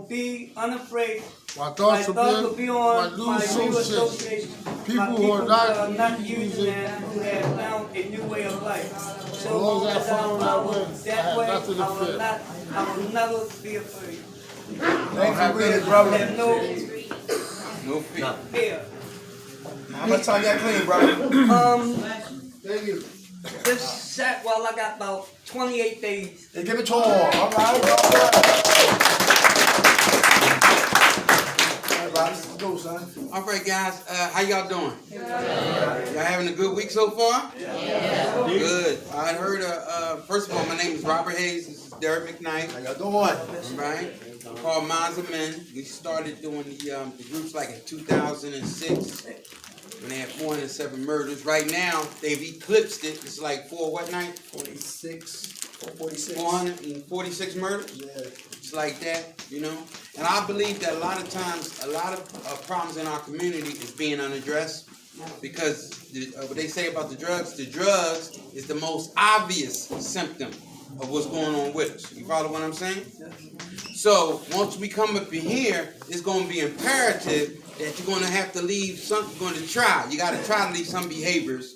be unafraid. My My thoughts thoughts will be on my new association. People My who are not using that, who have found a new way of life. So long as I as I follow follow that that way, way, I have nothing to fear. I will never be afraid. Thanks for reading, brother. I have No fear. fear. How much time y'all clean, brother? Thank you. Well, I got about 28 days. They give it to him. All right. Let's go, son. All right, guys. How y'all doing? Y'all having a good week so far? Yeah. Good. I heard. First of all, my name is Robert Hayes. This is Derek McKnight. How y'all doing? All right. I'm called Minds of Men. We started doing the groups like in 2006. When they had 407 murders. Right now, they've eclipsed it. It's like 446. 446 murders? Yeah. It's like that, you know? And I believe that a lot of times, a lot of problems in our community is being unaddressed. Because what they say about the drugs is the most obvious symptom of what's going on with us. You follow what I'm saying? So, once we come up in here, it's going to be imperative that you're going to have to leave something, you're going to try. You got to try to leave some behaviors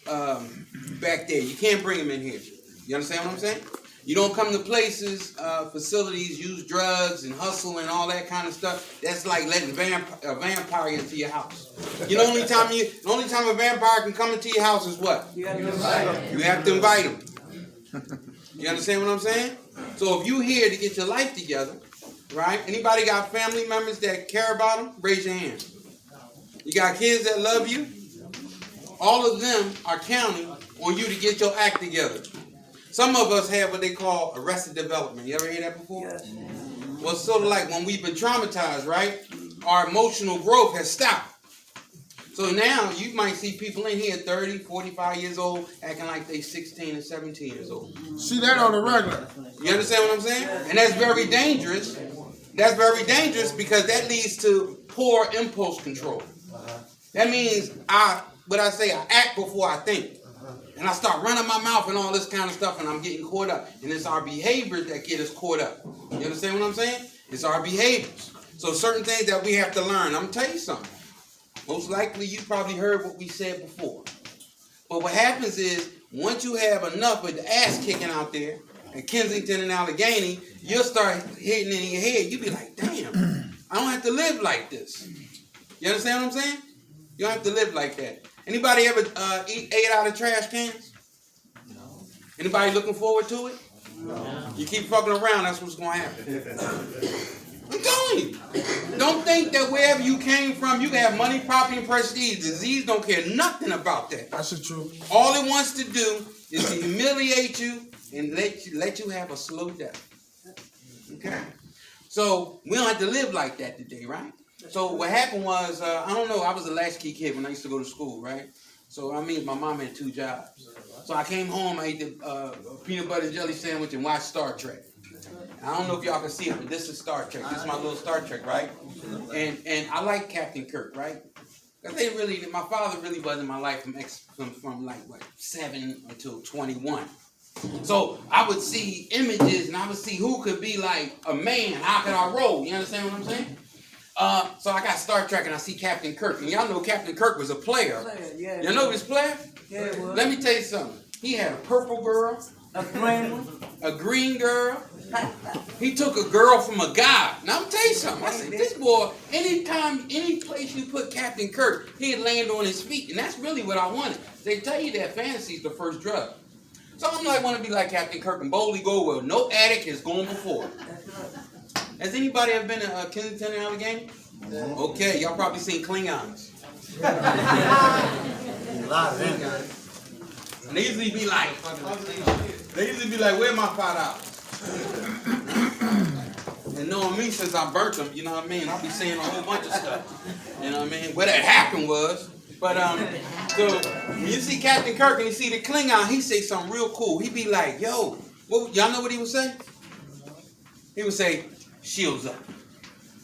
back there. You can't bring them in here. You understand what I'm saying? You don't come to places, facilities, use drugs and hustle and all that kind of stuff. That's like letting a vampire into your house. You know, the only time a vampire can come into your house is what? You have to invite him. You understand what I'm saying? So if you're here to get your life together, right? Anybody got family members that care about them? Raise your hand. You got kids that love you? All of them are counting on you to get your act together. Some of us have what they call arrested development. You ever hear that before? Yes. Well, it's sort of like when we've been traumatized, right? Our emotional growth has stopped. So now you might see people in here 30, 45 years old acting like they 16 and 17 years old. See that on the regular. You understand what I'm saying? And that's very dangerous. That's very dangerous because that leads to poor impulse control. That means I act before I think. And I start running my mouth and all this kind of stuff and I'm getting caught up. And it's our behaviors that get us caught up. You understand what I'm saying? It's our behaviors. So certain things that we have to learn. I'm going to tell you something. Most likely you probably heard what we said before. But what happens is once you have enough of the ass kicking out there in Kensington and Allegheny, you'll start hitting it in your head. You'll be like, damn, I don't have to live like this. You understand what I'm saying? You don't have to live like that. Anybody ever ate out of trash cans? No. Anybody looking forward to it? No. You keep fucking around, that's what's going to happen. I'm telling you. Don't think that wherever you came from, you can have money, property, and prestige. Disease don't care nothing about that. That's the truth. All it wants to do is to humiliate you and let you have a slow death. Okay? So we don't have to live like that today, right? So what happened was, I don't know, I was a latchkey kid when I used to go to school, right? So I mean, my mom had 2 jobs. So I came home, I ate the peanut butter and jelly sandwich and watched Star Trek. I don't know if y'all can see it, but this is Star Trek. This is my little Star Trek, right? And I like Captain Kirk, right? Because my father really was in my life from like, 7 until 21. So I would see images and I would see who could be like a man. How could I roll? You understand what I'm saying? So I got Star Trek and I see Captain Kirk. And y'all know Captain Kirk was a player. Yeah, y'all know this player? Yeah, it was. Let me tell you something. He had a purple girl. A green one. A green girl. He took a girl from a guy. Now I'm gonna tell you something. I said, this boy, any place you put Captain Kirk, he'd land on his feet. And that's really what I wanted. They tell you that fantasy's the first drug. So I'm like, want to be like Captain Kirk and boldly go where no addict has gone before. Has anybody ever been to Kensington and Allegheny? Okay, y'all probably seen Klingons. A lot of them. And they usually be like, where my $5? And knowing me since I burnt them, you know what I mean? I'll be saying a whole bunch of stuff. You know what I mean? Where that happened was. But so when you see Captain Kirk and you see the Klingon, he say something real cool. He be like, yo, y'all know what he would say? He would say, shields up.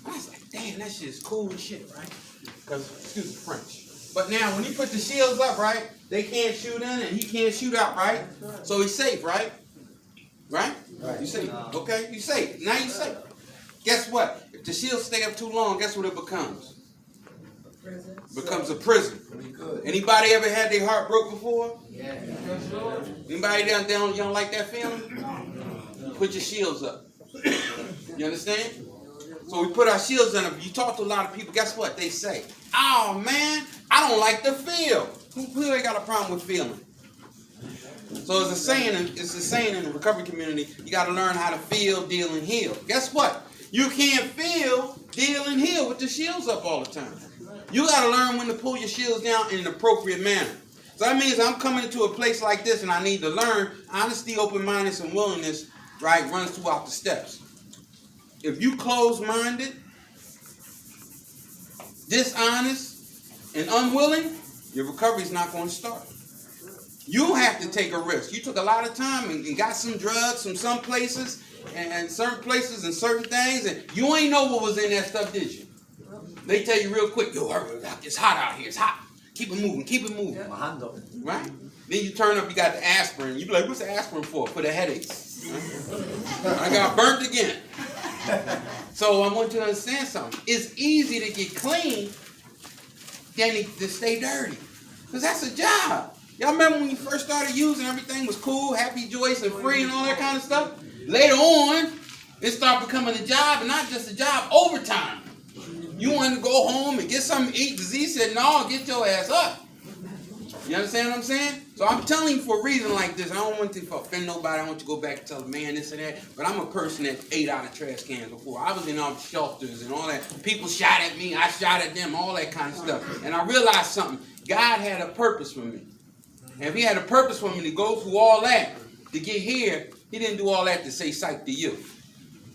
I was like, damn, that shit is cool as shit, right? Because, excuse the French. But now, when you put the shields up, right, they can't shoot in and he can't shoot out, right? So he's safe, right? Right? You safe. Okay, you safe. Now you safe. Guess what? If the shield stay up too long, guess what it becomes? It becomes a prison. Anybody ever had their heart broke before? Yeah. Anybody down there you don't like that feeling? Put your shields up. You understand? So we put our shields up. You talk to a lot of people, guess what? They say, oh man, I don't like to feel. Who ain't got a problem with feeling? So it's a saying in the recovery community, you got to learn how to feel, deal, and heal. Guess what? You can't feel, deal, and heal with the shields up all the time. You got to learn when to pull your shields down in an appropriate manner. So that means I'm coming into a place like this and I need to learn honesty, open-mindedness, and willingness, right, runs throughout the steps. If you closed-minded, dishonest, and unwilling, your recovery is not going to start. You have to take a risk. You took a lot of time and got some drugs from some places and certain places and certain things, and you ain't know what was in that stuff, did you? They tell you real quick, yo, it's hot out here, it's hot. Keep it moving, keep it moving. Right? Then you turn up, you got the aspirin. You be like, what's the aspirin for? For the headaches. Right? I got burnt again. So I want you to understand something. It's easy to get clean than to stay dirty. Because that's a job. Y'all remember when you first started using, everything was cool, happy, joyous, and free and all that kind of stuff? Later on, it started becoming a job, and not just a job, overtime. You wanted to go home and get something to eat. Z said, no, get your ass up. You understand what I'm saying? So I'm telling you for a reason like this. I don't want to offend nobody. I don't want you to go back and tell the man this and that. But I'm a person that ate out of trash cans before. I was in all the shelters and all that. People shot at me. I shot at them. All that kind of stuff. And I realized something. God had a purpose for me. And if he had a purpose for me to go through all that to get here, he didn't do all that to say psych to you.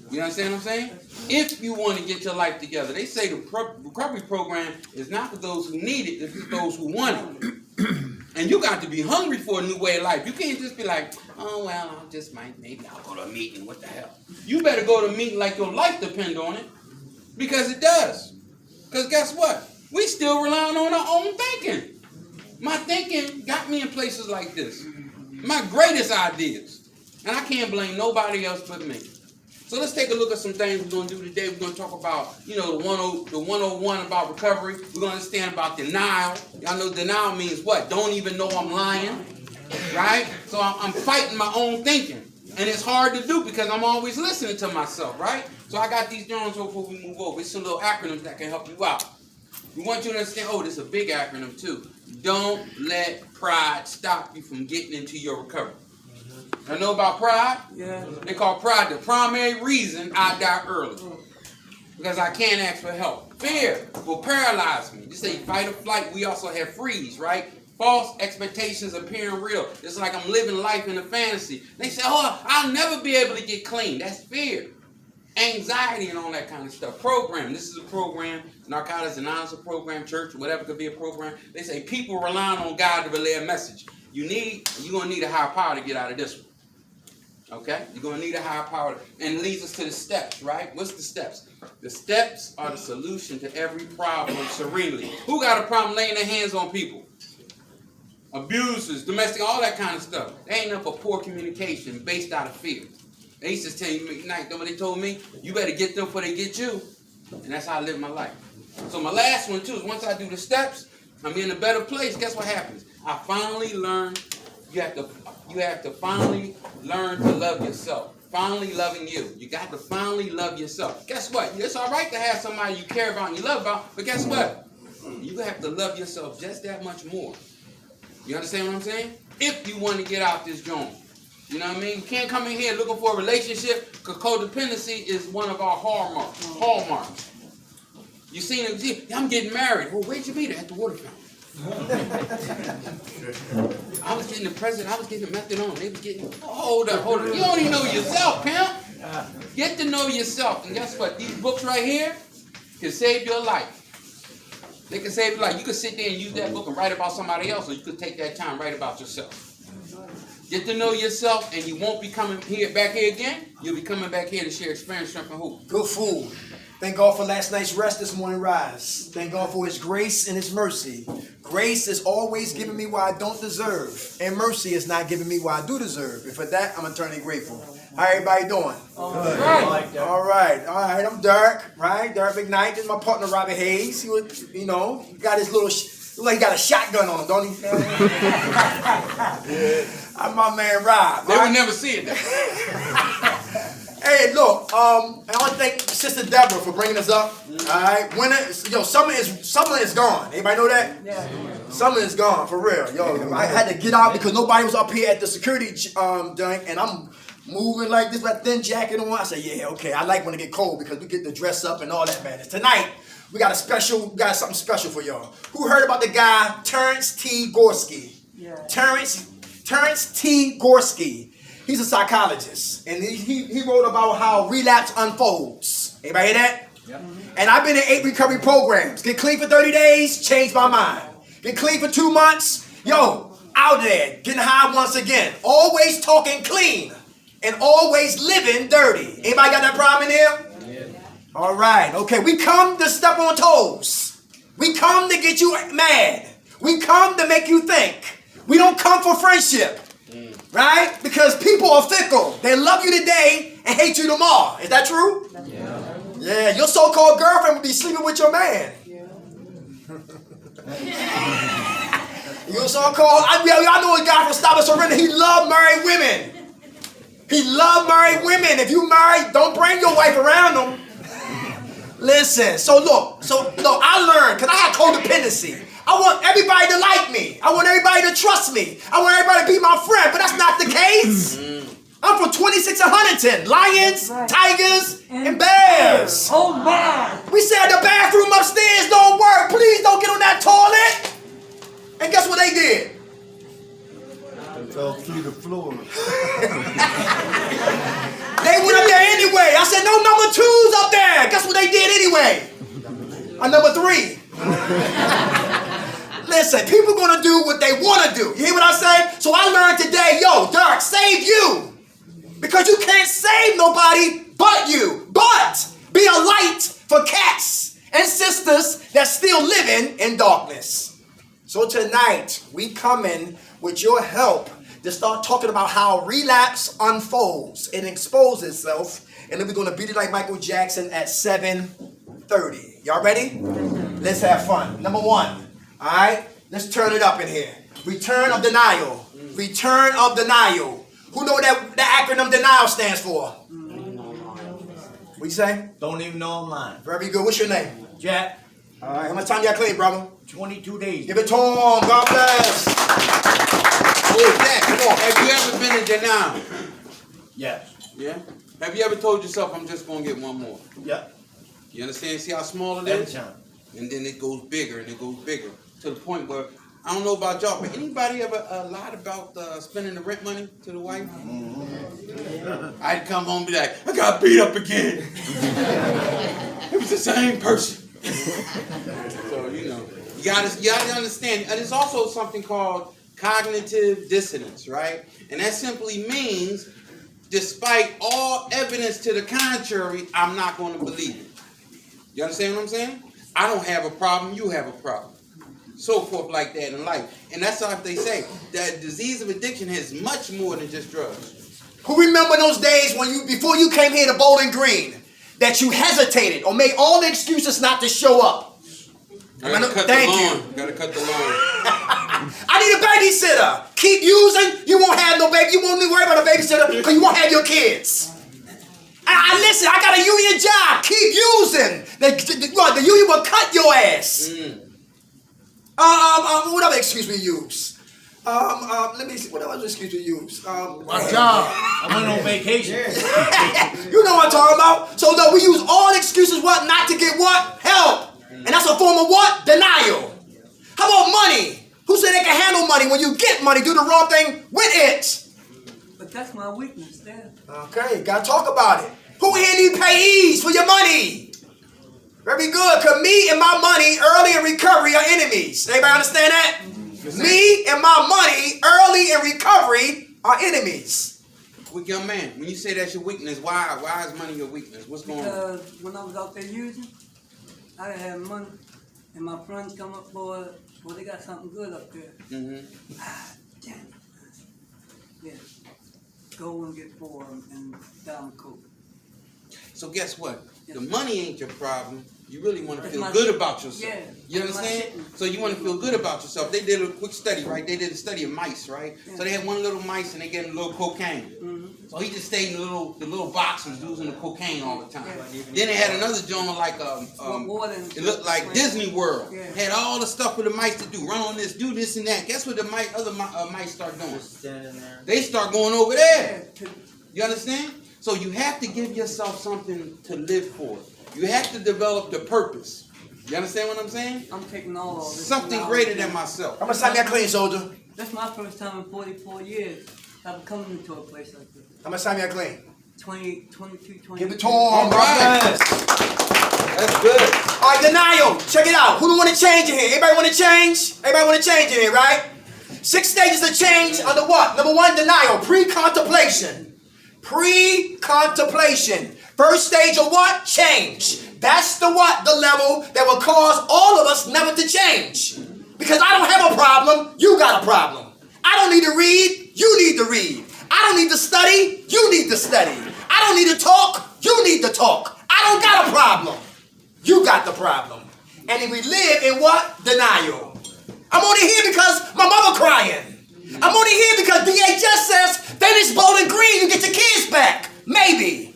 You understand what I'm saying? If you want to get your life together, they say the recovery program is not for those who need it, it's for those who want it. And you got to be hungry for a new way of life. You can't just be like, oh, well, maybe I'll go to a meeting. What the hell? You better go to a meeting like your life depends on it. Because it does. Because guess what? We still relying on our own thinking. My thinking got me in places like this. My greatest ideas. And I can't blame nobody else but me. So let's take a look at some things we're going to do today. We're going to talk about, the 101 about recovery. We're going to understand about denial. Y'all know denial means what? Don't even know I'm lying, right? So I'm fighting my own thinking. And it's hard to do because I'm always listening to myself, right? So I got these journals before we move over. It's some little acronyms that can help you out. We want you to understand, this is a big acronym too. Don't let pride stop you from getting into your recovery. I know about pride? Yeah. They call pride the primary reason I die early. Because I can't ask for help. Fear will paralyze me. Just say fight or flight. We also have freeze, right? False expectations appearing real. It's like I'm living life in a fantasy. They say, I'll never be able to get clean. That's fear. Anxiety and all that kind of stuff. Program. This is a program. Narcotics Anonymous program. Church, whatever could be a program. They say people relying on God to relay a message. You're going to need a higher power to get out of this one. Okay? You're going to need a higher power. And it leads us to the steps, right? What's the steps? The steps are the solution to every problem serenely. Who got a problem laying their hands on people? Abusers, domestic, all that kind of stuff. They ain't enough of poor communication based out of fear. They used to tell you, they told me, you better get them before they get you. And that's how I live my life. So my last one, too, is once I do the steps, I'm in a better place. Guess what happens? I finally learned, you have to finally learn to love yourself. Finally loving you. You got to finally love yourself. Guess what? It's all right to have somebody you care about and you love about, but guess what? You have to love yourself just that much more. You understand what I'm saying? If you want to get out this joint. You know what I mean? You can't come in here looking for a relationship because codependency is one of our hallmarks. You seen it? I'm getting married. Well, where'd you meet her? At the water fountain. I was getting the president. I was getting the methadone. They was getting. Hold up. You don't even know yourself, pimp. Get to know yourself. And guess what? These books right here can save your life. They can save your life. You can sit there and use that book and write about somebody else, or you could take that time and write about yourself. Get to know yourself, and you won't be coming back here again. You'll be coming back here to share experience, strength, and hope. Good food. Thank God for last night's rest, this morning rise. Thank God for his grace and his mercy. Grace is always giving me what I don't deserve, and mercy is not giving me what I do deserve. And for that, I'm eternally grateful. How everybody doing? All right. I'm Dirk, right? Dirk McKnight. This is my partner, Robert Hayes. He was, got his little, look like he got a shotgun on him, don't he? I'm my man, Rob. They would never see it. Hey, look, I want to thank Sister Deborah for bringing us up. All right, summer is gone. Anybody know that? Yeah. Summer is gone for real. Yo, I had to get out because nobody was up here at the security thing, and I'm moving like this with a thin jacket on. I said, yeah, okay. I like when it get cold because we get to dress up and all that madness. Tonight we got something special for y'all. Who heard about the guy Terrence T. Gorski? Yeah. Terrence T. Gorski. He's a psychologist, and he wrote about how relapse unfolds. Anybody hear that? Yep. And I've been in 8 recovery programs. Get clean for 30 days, changed my mind. Get clean for 2 months, out there, getting high once again. Always talking clean and always living dirty. Anybody got that problem in here? Yeah. All right, okay. We come to step on toes. We come to get you mad. We come to make you think. We don't come for friendship. Right? Because people are fickle. They love you today and hate you tomorrow. Is that true? Yeah. Yeah, your so-called girlfriend will be sleeping with your man. Yeah. Your so-called, I know a guy from Stop and Surrender. He loved married women. He loved married women. If you married, don't bring your wife around them. Listen, so look, I learned, because I had codependency. I want everybody to like me. I want everybody to trust me. I want everybody to be my friend, but that's not the case. I'm from 26 and Huntington. Lions, tigers, and bears. Oh, my. We said the bathroom upstairs don't work. Please don't get on that toilet. And guess what they did? They fell through the floor. They went up there anyway. I said, no number 2s up there. Guess what they did anyway? A number 3. Listen, people gonna do what they wanna do. You hear what I say? So I learned today, Dirk, save you. Because you can't save nobody but you. But be a light for cats and sisters that's still living in darkness. So tonight, we come in with your help to start talking about how relapse unfolds and exposes itself. And then we're gonna beat it like Michael Jackson at 7:30. Y'all ready? Let's have fun. Number 1. All right, let's turn it up in here. Return of denial. Return of denial. Who know what the acronym denial stands for? What you say? Don't even know I'm lying. Very good. What's your name? Jack. All right, how much time you got clean, brother? 22 days. Give it to him. God bless. Oh, Jack, come on. Have you ever been in denial? Yes. Yeah? Have you ever told yourself, I'm just going to get one more? Yeah. You understand? See how small it Every is? time. And then it goes bigger and it goes bigger to the point where, I don't know about y'all, but anybody ever lied about spending the rent money to the wife? Mm-hmm. I'd come home and be like, I got beat up again. It was the same person. So, you gotta understand. And there's also something called cognitive dissonance, right? And that simply means, despite all evidence to the contrary, I'm not going to believe it. You understand what I'm saying? I don't have a problem, you have a problem. So forth like that in life. And that's how they say that disease of addiction is much more than just drugs. Who remember those days when before you came here to Bowling Green, that you hesitated or made all the excuses not to show up? Gotta cut the lawn. I need a babysitter. Keep using, you won't have no baby. You won't need to worry about a babysitter because you won't have your kids. Listen, I got a union job. Keep using. The union will cut your ass. What other excuse we use? Let me see. What other excuse we use? My job. I went on vacation. You know what I'm talking about. So we use all excuses what not to get what? Help. And that's a form of what? Denial. How about money? Who said they can handle money? When you get money, do the wrong thing with it. But that's my weakness, Dad. Okay, gotta talk about it. Who here need payees for your money? Very good, because me and my money early in recovery are enemies. Anybody understand that? Me and my money early in recovery are enemies. Well, young man, when you say that's your weakness, why is money your weakness? What's going on? Because when I was out there using, I didn't have money. And my friends come up for it. Well, they got something good up there. Mm-hmm. Damn. Yeah. go and get 4 of them and down the coke. So guess what? The money ain't your problem. You really want to That's feel my good shit. about yourself. Yeah, You that's my understand? shit. So you want to feel good about yourself. They did a quick study, right? They did a study of mice, right? Yeah. So they had one little mice and they gave him a little cocaine. So he just stayed in the little box and was using the cocaine all the time. Yeah. Then they had another joint like Water and it looked like stuff. Disney World. Yeah. Had all the stuff for the mice to do. Run on this, do this and that. Guess what the other mice start doing? They start going over there. Yeah, You understand? So you have to give yourself something to live for. You have to develop the purpose. You understand what I'm saying? I'm taking all of this. Something now. greater than myself. How much time you got clean, soldier? That's my first time in 44 years. I'm coming into a place like this. How much time you got clean? 20, 22, 20. Give it to him, All right. brothers. That's good. All right, denial. Check it out. Who do want to change in here? Everybody want to change? Everybody want to change in here, right? 6 stages of change under what? Number 1, denial. Pre-contemplation. Pre-contemplation. First stage of what? Change. That's the what? The level that will cause all of us never to change. Because I don't have a problem, you got a problem. I don't need to read, you need to read. I don't need to study, you need to study. I don't need to talk, you need to talk. I don't got a problem. You got the problem. And if we live in what? Denial. I'm only here because my mother crying. I'm only here because DHS says finish Bowling Green, you get your kids back. Maybe.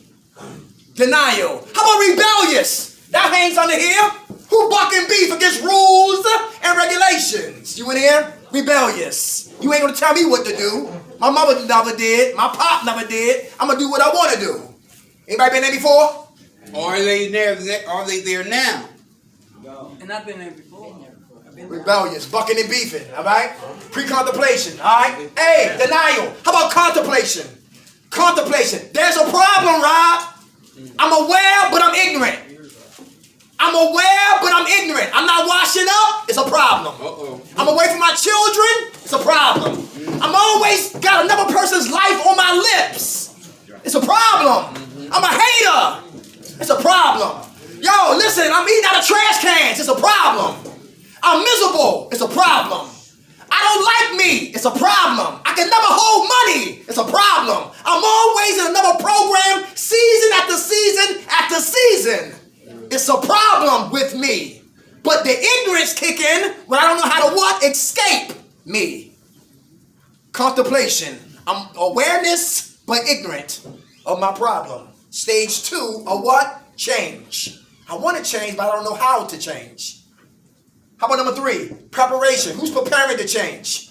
Denial. How about rebellious? That hangs under here. Who bucking beef against rules and regulations? You in here? Rebellious. You ain't gonna tell me what to do. My mother never did. My pop never did. I'm gonna do what I want to do. Anybody been there before? Or are they there now? And I've been there before. I've been there. Rebellious, bucking and beefing, all right? Pre-contemplation, all right? Hey, denial. How about contemplation? Contemplation. There's a problem, Rob. I'm aware, but I'm ignorant. I'm aware, but I'm ignorant. I'm not washing up. It's a problem. I'm away from my children. It's a problem. I'm always got another person's life on my lips. It's a problem. I'm a hater. It's a problem. Yo, listen, I'm eating out of trash cans. It's a problem. I'm miserable. It's a problem. I don't like me. It's a problem. I can never hold money. It's a problem. I'm always in another program, season after season after season. It's a problem with me. But the ignorance kick in when I don't know how to what? Escape me. Contemplation. I'm awareness, but ignorant of my problem. Stage 2 of what? Change. I want to change, but I don't know how to change. How about number 3? Preparation. Who's preparing to change?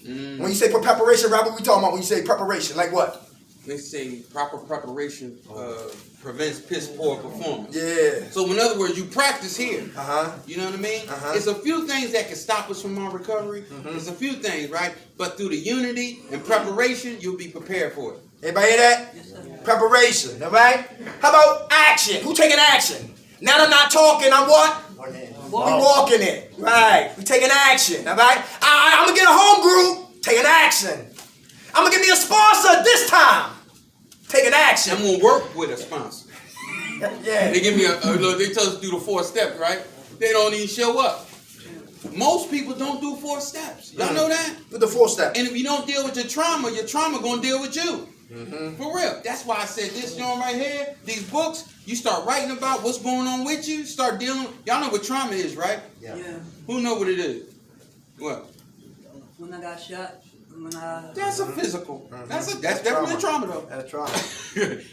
When you say preparation, Robert, what we talking about when you say preparation? Like what? They say proper preparation prevents piss poor performance. Yeah. So in other words, you practice here. Uh-huh. You know what I mean? Uh-huh. It's a few things that can stop us from our recovery. It's a few things, right? But through the unity and preparation, you'll be prepared for it. Everybody hear that? Yes, sir. Preparation, all right? How about action? Who taking action? Now I'm not talking, I'm what? We walking it, right? We taking action, all right? I'm gonna get a home group, taking action. I'm gonna get me a sponsor this time, taking action. I'm gonna work with a sponsor. Yeah. They give me they tell us to do the 4 steps, right? They don't even show up. Most people don't do 4 steps. Y'all know that? With the 4 step. And if you don't deal with your trauma gonna deal with you. For real. That's why I said this joint right here, these books, you start writing about what's going on with you, start dealing. Y'all know what trauma is, right? Yeah. Who know what it is? What? When I got shot, when I... That's a physical. That's definitely a trauma though. That's trauma.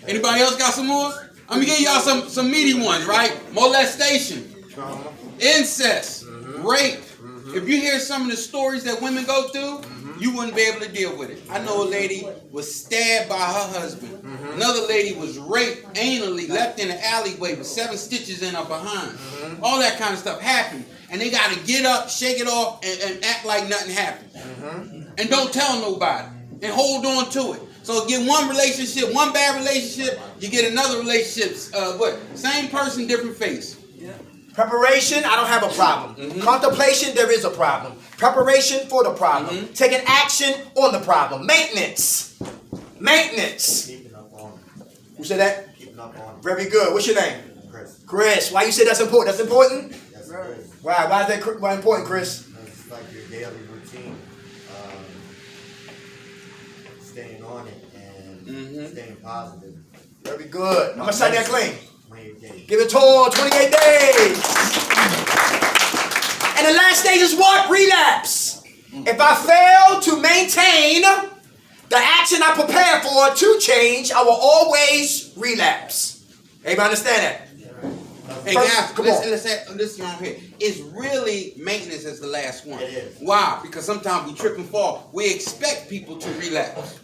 Anybody else got some more? I'm gonna give y'all some meaty ones, right? Molestation, Trauma. incest, rape. If you hear some of the stories that women go through, you wouldn't be able to deal with it. I know a lady was stabbed by her husband. Another lady was raped anally, left in an alleyway with 7 stitches in her behind. All that kind of stuff happened. And they got to get up, shake it off, and act like nothing happened. And don't tell nobody. And hold on to it. So get one relationship, one bad relationship, you get another relationship. Same person, different face. Yeah. Preparation, I don't have a problem. Contemplation, there is a problem. Preparation for the problem. Taking action on the problem. Maintenance. Maintenance. Keeping up on it. Who said that? Keeping up on it. Very good. What's your name? Chris. Chris. Why you say that's important? That's important? That's good. Why? Why is that why important, Chris? It's like your daily routine. staying on it and staying positive. Very good. I'm gonna sign that claim. 28 days. Give it to her, 28 days. And the last stage is what? Relapse. If I fail to maintain the action I prepare for to change, I will always relapse. Everybody understand that? Hey guys, listen on here. It's really maintenance as the last one. It is. Why? Because sometimes we trip and fall. We expect people to relapse,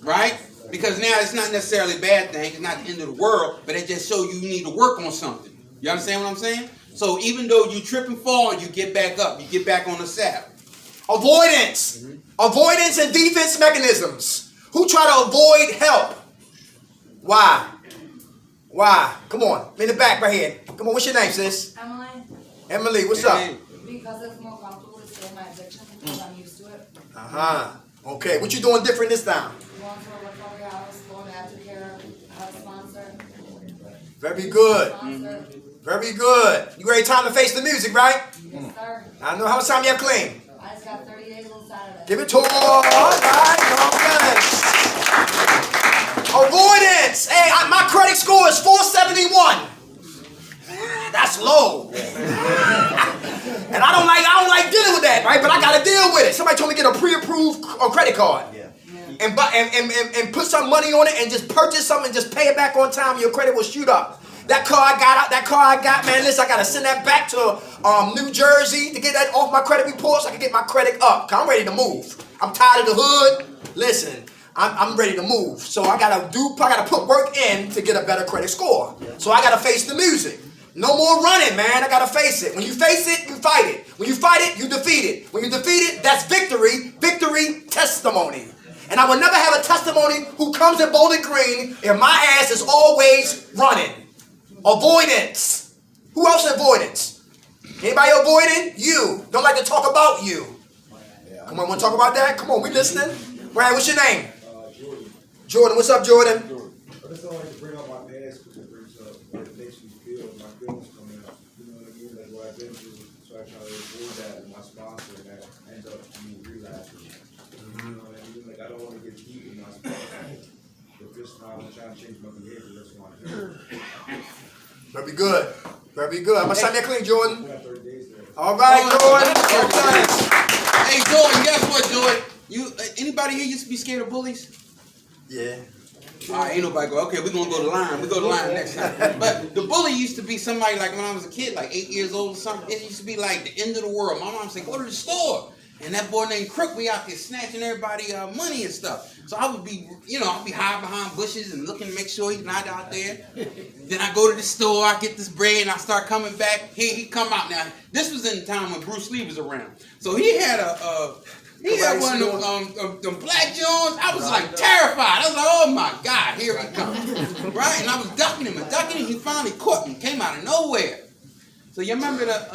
right? Because now it's not necessarily a bad thing. It's not the end of the world, but it just shows you need to work on something. You understand what I'm saying? So even though you trip and fall, you get back up. You get back on the saddle. Avoidance. Avoidance and defense mechanisms. Who try to avoid help? Why? Why? Come on. In the back right here. Come on. What's your name, sis? Emily, Emily, what's up? because it's more comfortable to stay in my addiction because I'm used to it. Okay. What you doing different this time? Going to a recovery house, going to aftercare, I have a sponsor. Very good. Sponsor. Very good. You ready? Time to face the music, right? Yes, sir. I know how much time you have clean. I just got 30 days on Saturday. Give it to her. All right. Come on. Avoidance. Hey, my credit score is 471. That's low. And I don't like dealing with that, right? But I gotta deal with it. Somebody told me to get a pre-approved credit card. And put some money on it and just purchase something and just pay it back on time. Your credit will shoot up. That car I got, man, listen, I gotta send that back to New Jersey to get that off my credit report so I can get my credit up. Cause I'm ready to move. I'm tired of the hood. Listen, I'm ready to move. So I gotta put work in to get a better credit score. So I gotta face the music. No more running, man. I gotta face it. When you face it, you fight it. When you fight it, you defeat it. When you defeat it, that's victory. Victory, testimony. And I will never have a testimony who comes in Bowling Green if my ass is always running. Avoidance. Who else avoidance? Anybody avoiding? You. Don't like to talk about you. Come on, want to talk about that? Come on, we listening. Right, what's your name? Jordan. What's up, Jordan? I just don't like to bring up my past because it brings up what it makes me feel. My feelings coming up. You know what I mean? Like what I've been through. So I try to avoid that with my sponsor, and that ends up me relapsing. You know what I mean? Like I don't want to get deep in my sponsor. But this time I'm trying to change my behavior. That's why I'm here. Very good. Very good. I'm going to sign that clean, Jordan. We got 30 days there. All right, Jordan. Hey, Jordan, guess what, Jordan? Anybody here used to be scared of bullies? Yeah. All right, ain't nobody go. Okay, we're gonna go to line. We go to line next time. But the bully used to be somebody like when I was a kid, like 8 years old or something. It used to be like the end of the world. My mom said, "Go to the store," and that boy named Crook be out there snatching everybody money and stuff. So I would be, I'd be hiding behind bushes and looking to make sure he's not out there. Then I go to the store, I get this bread, and I start coming back. He come out now. This was in the time when Bruce Lee was around, so he had one of them black Jones. I was like terrified. I was like, oh my God, here he comes. Right? And I was ducking him. He finally caught me. Came out of nowhere. So you remember the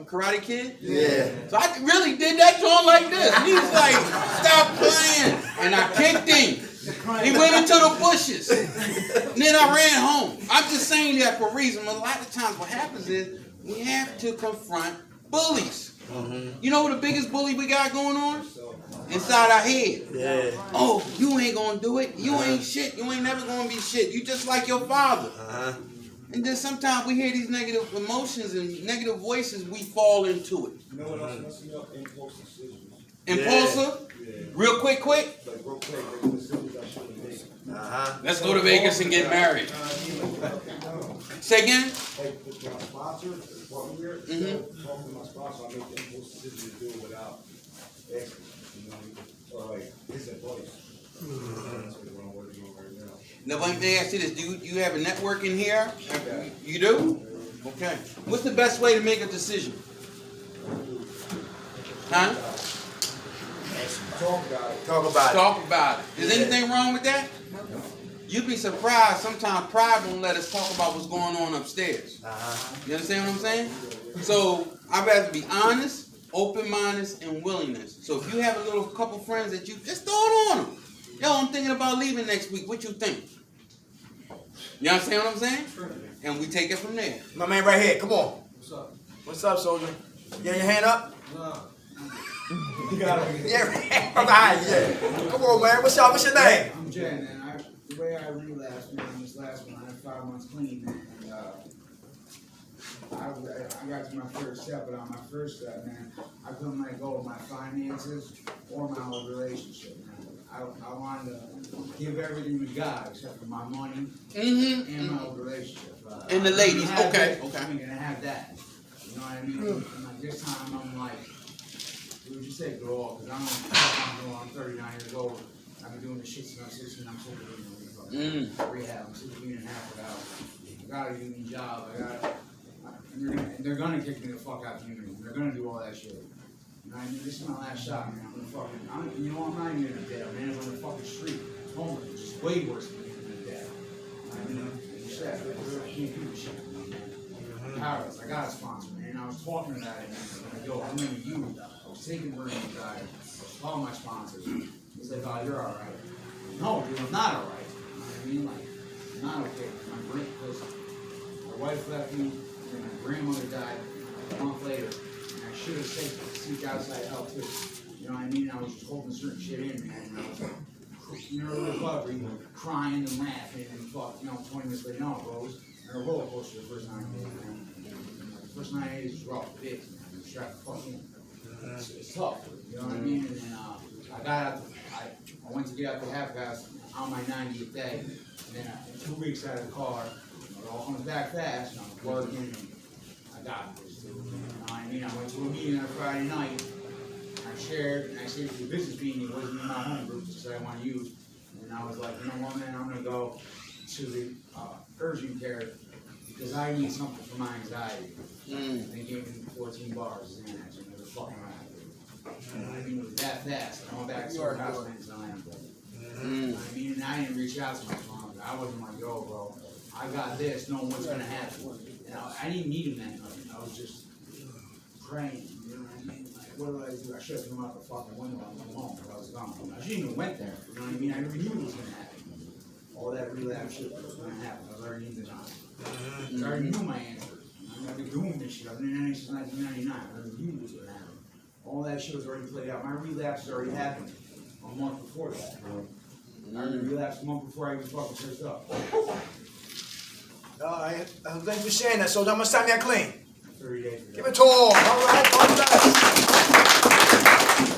Karate Kid? Yeah. So I really did that to him like this. And he was like, stop playing. And I kicked him. He went into the bushes. And then I ran home. I'm just saying that for a reason. A lot of times what happens is we have to confront bullies. You know what the biggest bully we got going on? Inside our head. Yeah. Oh, you ain't gonna do it. You ain't shit. You ain't never gonna be shit. You just like your father. And then sometimes we hear these negative emotions and negative voices, we fall into it. You know what else messes me up? Impulsive decisions. Impulsive? Yeah. Real quick? Like real quick, like decisions I shouldn't make. Let's go to Vegas and get married. Say again? Like with my sponsor, the partner here, talking to my sponsor, I make the impulse decision to do it without asking. You know, or like his advice. That's what the wrong word is going right now. Now, let me ask you this. Do you have a network in here? You do? Okay. What's the best way to make a decision? Huh? Talk about it. Talk about it. Talk about it. Is anything wrong with that? You'd be surprised. Sometimes pride won't let us talk about what's going on upstairs. You understand what I'm saying? So I'd rather be honest, open-minded, and willingness. So if you have a little couple friends that you just throw it on them. Yo, I'm thinking about leaving next week. What you think? You understand what I'm saying? And we take it from there. My man right here. Come on. What's up? What's up, soldier? You got your hand up? Nah. Yeah, right, yeah. Come on, man. What's your name? I'm Jay, man. The way I relapsed, man, this last one, I had 5 months clean, man. And, I got to my first step, but on my first step, man, I couldn't let go of my finances or my old relationship, man. I wanted to give everything to God except for my money and my old relationship. And the ladies, okay. I'm gonna have that. You know what I mean? And like this time, I'm like, we would just say grow up, because I'm 39 years old. I've been doing this shit since I was 16. I'm sick of doing rehab. I'm sick of being in half an hour. I got a union job. And they're gonna kick me the fuck out of the union. They're gonna do all that shit. You know what I mean? This is my last shot, man. I'm not even in debt, man. I'm on the fucking street. It's homeless, which is way worse than being in debt. I mean, shit, I can't do this shit. Paris, I got a sponsor, man. I was talking about it, man. Yo, I'm gonna use. I was taking Bernie's guy. I was calling my sponsors. He's like, oh, you're alright. No, dude, I'm not alright. You know what I mean? Like, I'm not okay. Because my wife left me, and my grandmother died a month later. And I should have seek outside help too. You know what I mean? I was just holding certain shit in, man. And I was like, recovery, crying and laughing and fuck, 20 minutes later, no, it goes. And a roller coaster the first 9 days, man. The first 9 days was rough, big, man. You're strapped the fuck in. It's tough, you know what I mean? And then I got out, I went to get out the half house on my 90th day. And then in 2 weeks out of the car, it all comes back fast, and I'm working, and I got this. You know what I mean? I went to a meeting on Friday night. I shared, and I said to the business meeting, it wasn't in my home group, just that I want to use. And I was like, you know what, man, I'm going to go to the urgent care because I need something for my anxiety. And they gave me 14 bars of Xanax, and they were fucking around. I mean, it was that fast. I went back to our house and I mean, and I didn't reach out to my mom. I wasn't like, yo, bro, I got this, knowing what's going to happen. And I didn't need him that night. I was just praying, you know what I mean? Like, what do I do? I should have come out the fucking window on my home if I was gone. I shouldn't even went there, you know what I mean? I never knew it was going to happen. All that relapse shit was going to happen. I was already in the time. I already knew my answer. I've been doing this shit. I've been in NA since 1999. I already knew it was going to happen. All that shit was already played out. My relapse has already happened a month before that. I already relapsed a month before I even fucking switched up. Thank you for sharing that. So how much time you got clean? 30 days. Give it to him. All right.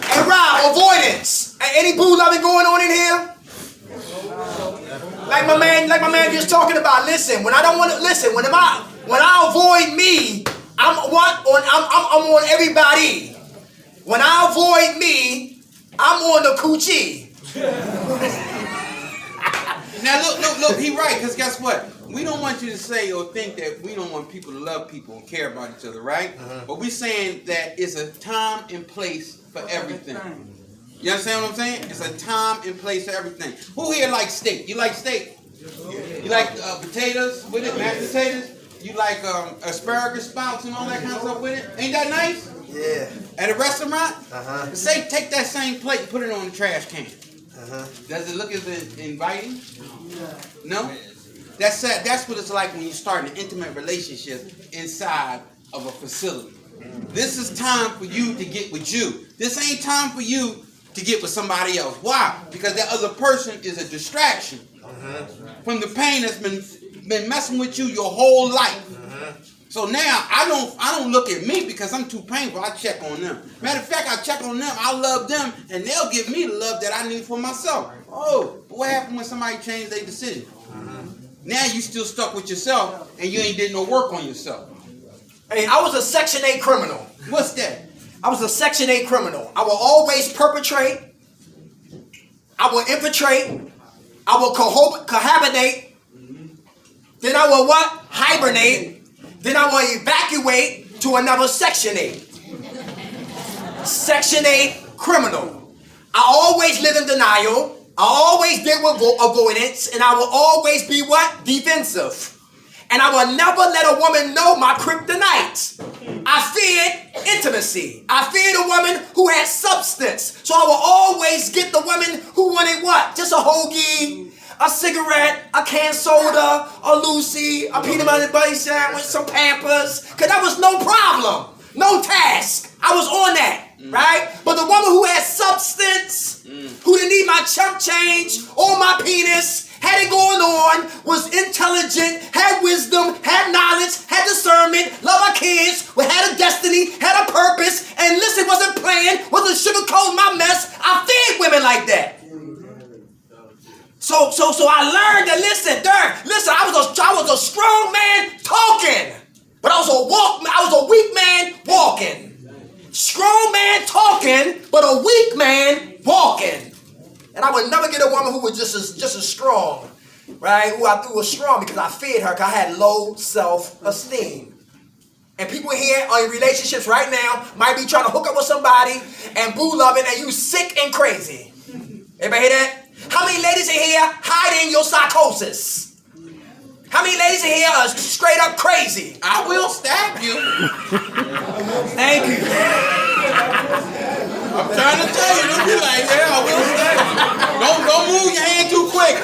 Hey, Rob, avoidance. Any boo loving going on in here? Like my man just talking about. Listen, when I don't want to listen, when I avoid me, I'm on everybody. When I avoid me, I'm on the coochie. Now look, he right, because guess what? We don't want you to say or think that we don't want people to love people and care about each other, right? But we're saying that it's a time and place for everything. You understand what I'm saying? It's a time and place for everything. Who here likes steak? You like steak? You like potatoes with it, mashed potatoes? You like asparagus sprouts and all that kind of stuff with it? Ain't that nice? Yeah. At a restaurant? Say, take that same plate and put it on the trash can. Does it look as inviting? No? That's what it's like when you start an intimate relationship inside of a facility. This is time for you to get with you. This ain't time for you to get with somebody else. Why? Because that other person is a distraction from the pain that's been messing with you your whole life. So now I don't look at me because I'm too painful. I check on them. Matter of fact, I check on them. I love them, and they'll give me the love that I need for myself. Oh, but what happened when somebody changed their decision? Now you still stuck with yourself, and you ain't did no work on yourself. Hey, I was a Section 8 criminal. What's that? I was a Section 8 criminal. I will always perpetrate. I will infiltrate. I will cohabitate. Then I will what? Hibernate. Then I will evacuate to another Section 8. Section 8 criminal. I always live in denial. I always deal with avoidance. And I will always be what? Defensive. And I will never let a woman know my kryptonite. I feared intimacy. I feared a woman who had substance. So I will always get the woman who wanted what? Just a hoagie, a cigarette, a canned soda, a Lucy, a peanut butter sandwich, some Pampers. Because that was no problem. No task. I was on that, right? But the woman who had substance, who didn't need my chump change or my penis, had it going on, was intelligent, had wisdom, had knowledge, had discernment, loved our kids, had a destiny, had a purpose, and listen, wasn't playing, wasn't sugarcoating my mess. I fed women like that. So I learned that listen, I was a strong man talking, but I was a weak man walking. Strong man talking, but a weak man walking. And I would never get a woman who was just as strong, right? Who I thought was strong because I fed her because I had low self-esteem. And people here are in relationships right now might be trying to hook up with somebody and boo loving and you sick and crazy. Everybody hear that? How many ladies in here hiding your psychosis? How many ladies in here are straight up crazy? I will stab you. Thank you. I'm trying to tell you, don't be like, yeah, I will stab you. Don't move your hand too quick.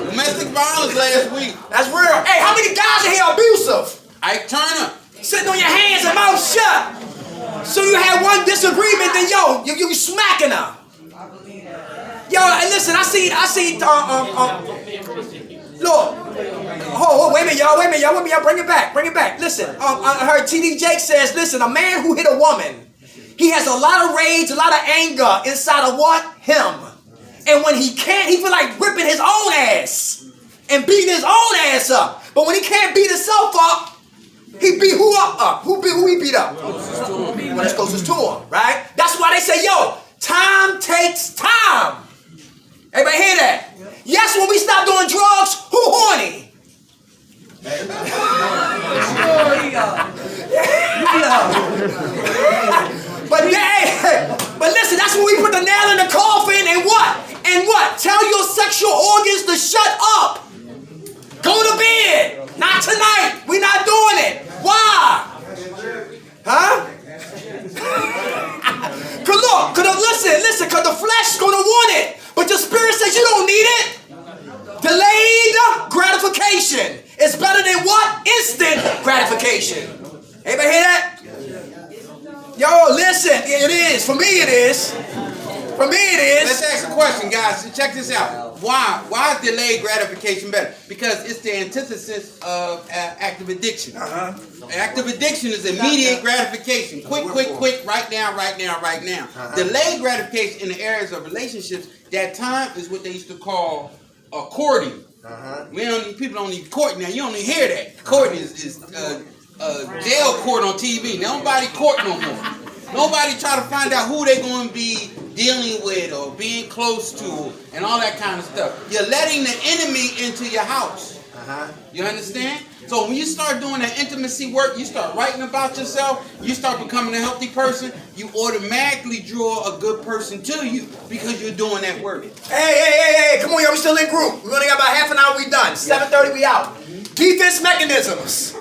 Domestic violence last week. That's real. Hey, how many guys in here are abusive? Ike Turner. Sitting on your hands and mouth shut. So you had one disagreement, then you smacking her. Yo, and listen, I see, look. Oh, wait a minute, y'all. Bring it back. Listen, I heard T.D. Jakes says, listen, a man who hit a woman, he has a lot of rage, a lot of anger inside of what? Him. And when he can't, he feel like ripping his own ass and beating his own ass up. But when he can't beat himself up, he beat who up? Who he beat up? Well, that's closest to him, right? That's why they say, yo, time takes time. Everybody hear that? Yes, when we stop doing drugs, who horny? But listen, that's when we put the nail in the coffin and what? Tell your sexual organs to shut up. Go to bed. Not tonight. We're not doing it. Why? Huh? Listen, because the flesh is going to want it. But your spirit says you don't need it. Delayed gratification is better than what? Instant gratification. Anybody hear that? Yo, listen, it is. For me, it is. Let's ask a question, guys. Check this out. Why is delayed gratification better? Because it's the antithesis of active addiction. Active addiction is immediate gratification. Quick, right now. Delayed gratification in the areas of relationships, that time is what they used to call courting. People don't even court now. You don't even hear that. Courting is jail court on TV. Nobody court no more. Nobody try to find out who they're going to be dealing with or being close to and all that kind of stuff. You're letting the enemy into your house. You understand? So when you start doing that intimacy work, you start writing about yourself, you start becoming a healthy person, you automatically draw a good person to you because you're doing that work. Hey, come on, y'all, we still in group. We only got about half an hour, we done. 7:30, we out. Defense mechanisms.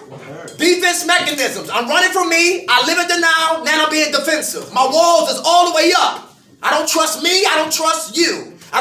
I'm running from me. I live in denial. Now I'm being defensive. My walls is all the way up. I don't trust me. I don't trust you.